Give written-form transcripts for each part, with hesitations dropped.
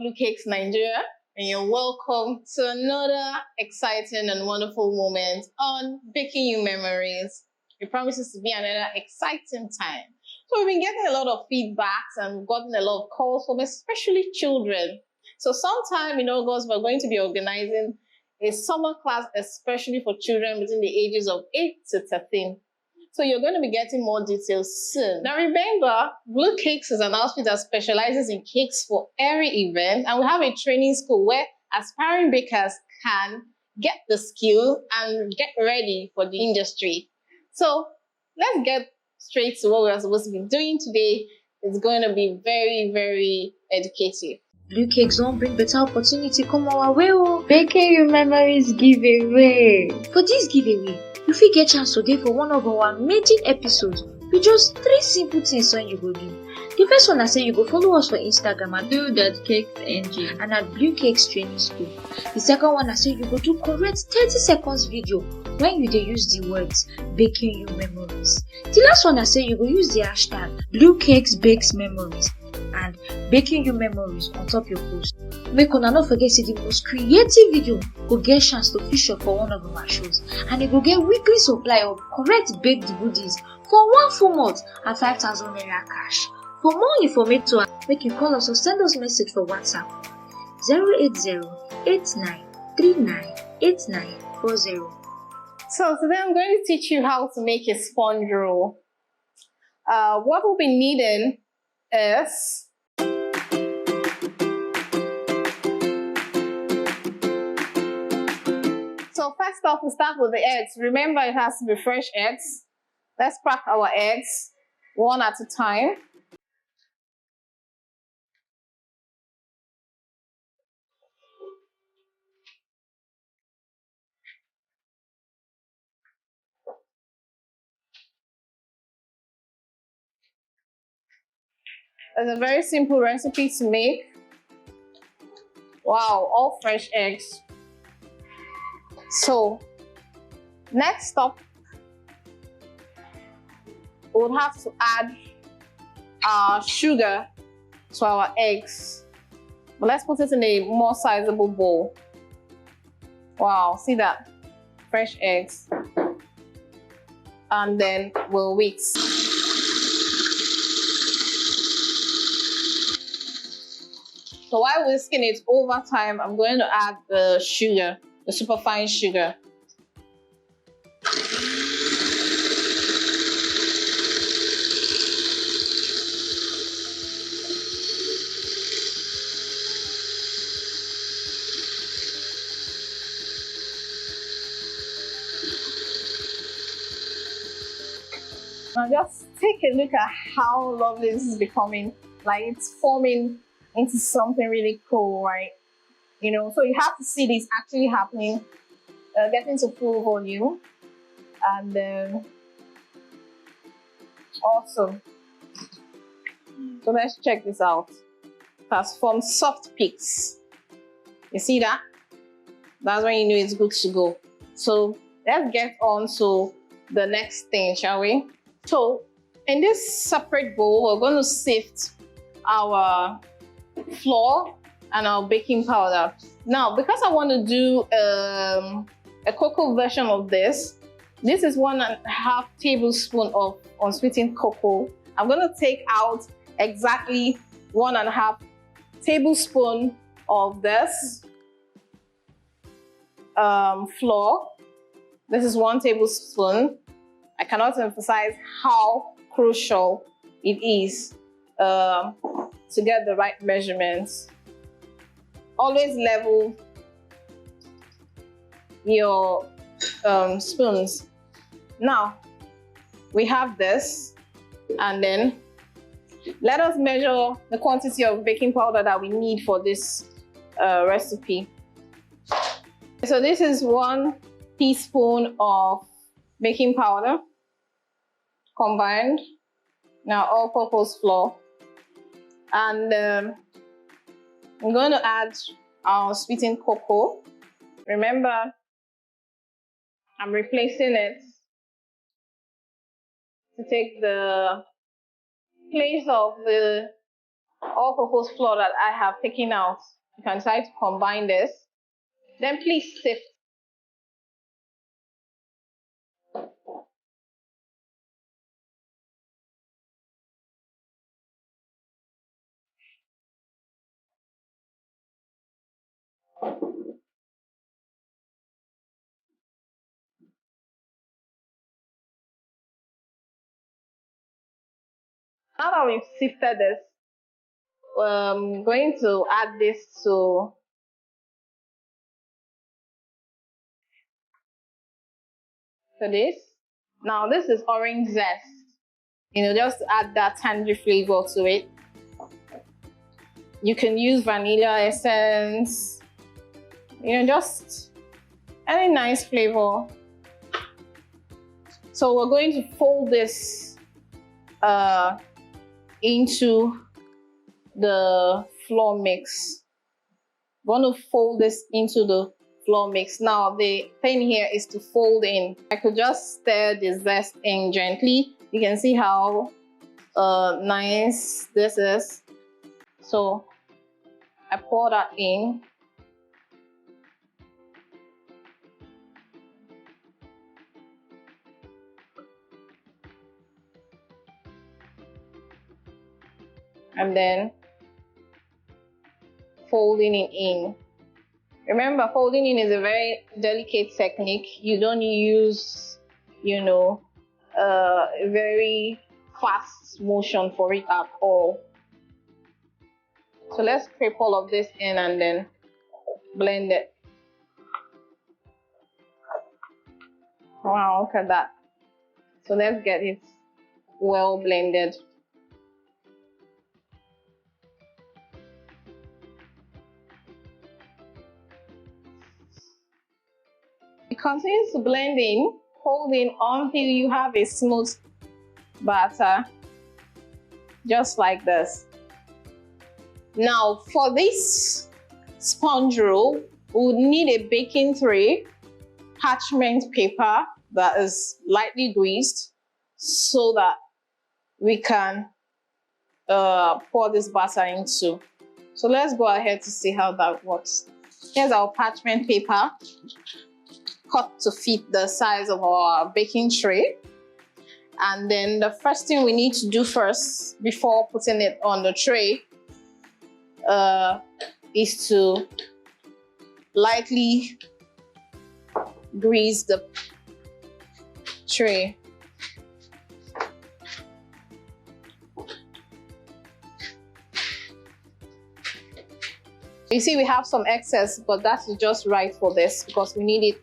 Blu Cakes Nigeria, and you're welcome to another exciting and wonderful moment on Baking You Memories. It promises to be another exciting time. So we've been getting a lot of feedbacks and gotten a lot of calls from especially children. So sometime in August, we're going to be organizing a summer class especially for children between the ages of 8 to 13. So you're going to be getting more details soon. Now remember, Blu Cakes is an outfit that specializes in cakes for every event, and we have a training school where aspiring bakers can get the skill and get ready for the industry. So let's get straight to what we're supposed to be doing today. It's going to be very, very educative. Blu Cakes don't bring better opportunity come our way. Baking You Memories giveaway. For this giveaway, you fit get chance today for one of our amazing episodes with just 3 simple things when you go do. The first one I say you go follow us for Instagram at blu.cakesng and at Blu Cakes Training School. The second one I say you go do correct 30 seconds video when you use the words Baking You Memories. The last one I say you go use the hashtag Blu Cakes Bakes Memories and Baking You Memories on top your post. Make una not forget say the most creative video go get chance to feature for one of our shows, and it go get weekly supply of correct baked goodies for 1 full month at 5,000 naira cash. For more information, make you call us or send us message for WhatsApp 080-8939-8940. So today I'm going to teach you how to make a sponge roll. What we'll be needing is so first off, we'll start with the eggs. Remember, it has to be fresh eggs. Let's crack our eggs one at a time. It's a very simple recipe to make. Wow, all fresh eggs. So, next up, we'll have to add our sugar to our eggs. But let's put it in a more sizable bowl. Wow, see that? Fresh eggs. And then we'll whisk. So while whisking it over time, I'm going to add the sugar, the superfine sugar. Now just take a look at how lovely this is becoming. Like it's forming into something really cool, right? You know, so you have to see this actually happening, getting to full volume. And awesome. So let's check this out. It has formed soft peaks. You see that? That's when you know it's good to go. So let's get on to the next thing, shall we? So in this separate bowl, we're going to sift our flour and our baking powder. Now, because I want to do a cocoa version of this, this is 1.5 tablespoon of unsweetened cocoa. I'm going to take out exactly 1.5 tablespoon of this flour. This is 1 tablespoon. I cannot emphasize how crucial it is to get the right measurements. Always level your spoons. Now we have this, and then let us measure the quantity of baking powder that we need for this recipe. So this is 1 teaspoon of baking powder combined, now all-purpose flour, and I'm going to add our sweetened cocoa. Remember, I'm replacing it to take the place of the all-purpose flour that I have taken out. You can try to combine this. Then please sift. Now that we've sifted this, I'm going to add this to this. Now this is orange zest. Just to add that tangy flavor to it. You can use vanilla essence, just any nice flavor. So we're going to fold this into the flour mix. We're going to fold this into the flour mix. Now the thing here is to fold in. I could just stir the zest in gently. You can see how nice this is. So I pour that in. And then folding it in. Remember, folding in is a very delicate technique. You don't use, a very fast motion for it at all. So let's scrape all of this in and then blend it. Wow, look at that. So let's get it well blended. Continue to blend in, holding until you have a smooth batter, just like this. Now for this sponge roll, we would need a baking tray, parchment paper that is lightly greased, so that we can pour this batter into. So let's go ahead to see how that works. Here's our parchment paper, cut to fit the size of our baking tray. And then the first thing we need to do first, before putting it on the tray, is to lightly grease the tray. You see we have some excess, but that is just right for this because we need it.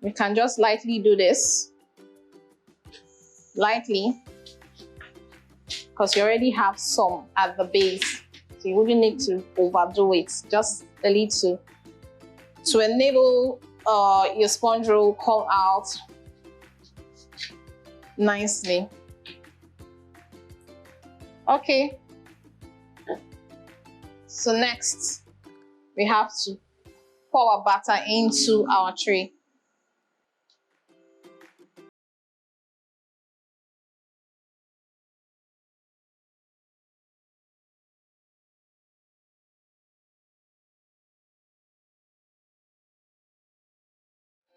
We can just lightly do this, lightly, because you already have some at the base, so you wouldn't need to overdo it, just a little, to enable your sponge roll come out nicely. Okay, so next we have to pour our batter into our tray.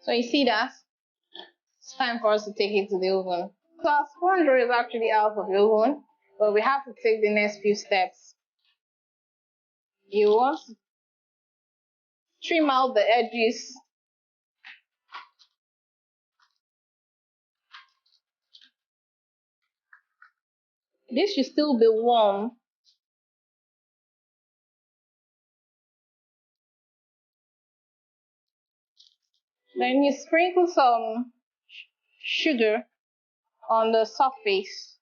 So you see that? It's time for us to take it to the oven. So our sponge roll is actually out of the oven, but we have to take the next few steps. You want to trim out the edges. This should still be warm. Then you sprinkle some sugar on the surface,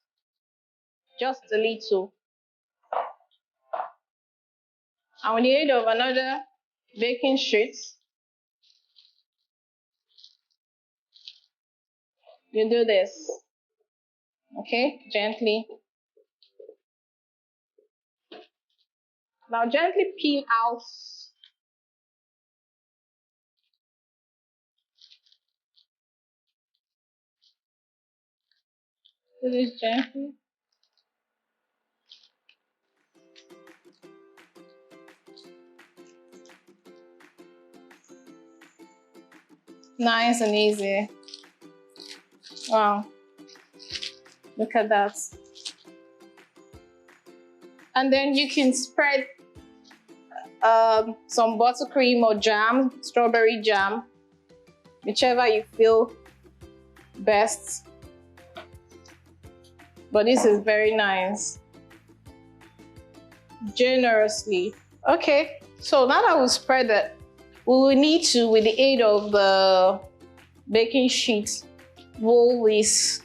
just a little. And with the aid of another baking sheet, you do this, okay, gently. Now gently peel out do this gently. Nice and easy. Wow. Look at that. And then you can spread some buttercream or jam, strawberry jam, whichever you feel best. But this is very nice. Generously. Okay, so now that we've spread it, we will need to, with the aid of the baking sheet, roll this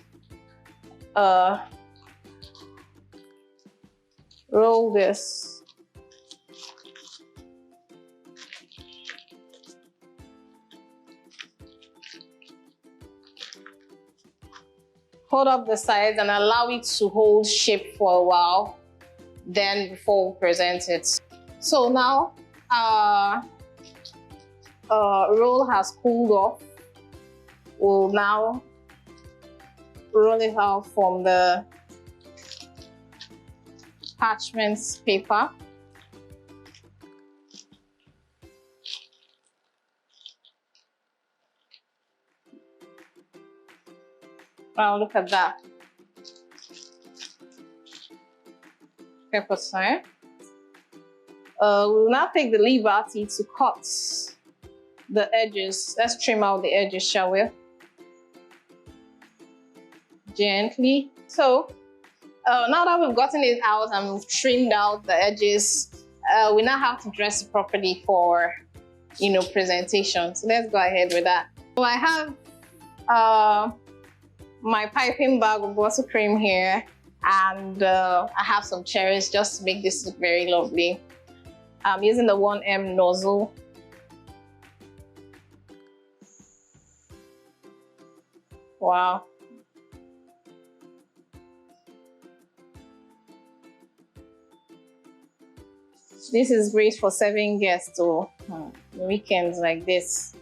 roll this. Hold up the sides and allow it to hold shape for a while, then before we present it. So now roll has cooled off. We'll now roll it out from the parchment paper. Wow, look at that. Paper sign. We'll now take the liberty to cut the edges. Let's trim out the edges, shall we? Gently. So now that we've gotten it out and we've trimmed out the edges, we now have to dress it properly for, presentation. So let's go ahead with that. So I have my piping bag of buttercream here, and I have some cherries just to make this look very lovely. I'm using the 1M nozzle. Wow. This is great for serving guests or weekends like this.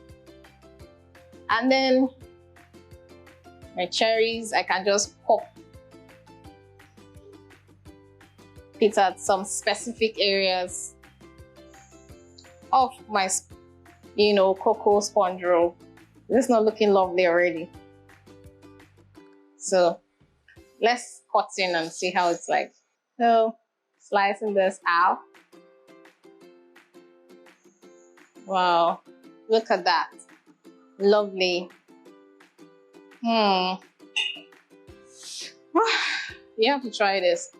And then my cherries, I can just pop it at some specific areas of my, cocoa sponge roll. This is not looking lovely already. So let's cut in and see how it's like. So slicing this out. Wow, look at that. Lovely. You have to try this.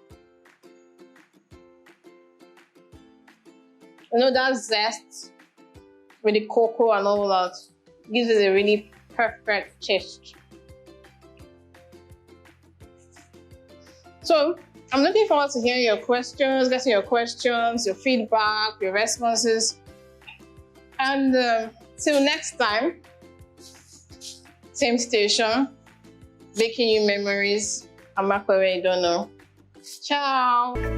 That zest with the cocoa and all that gives it a really perfect taste. So I'm looking forward to hearing your questions, getting your questions, your feedback, your responses. And till next time, same station, baking you memories. I'm Akpevwe Idonor. Ciao.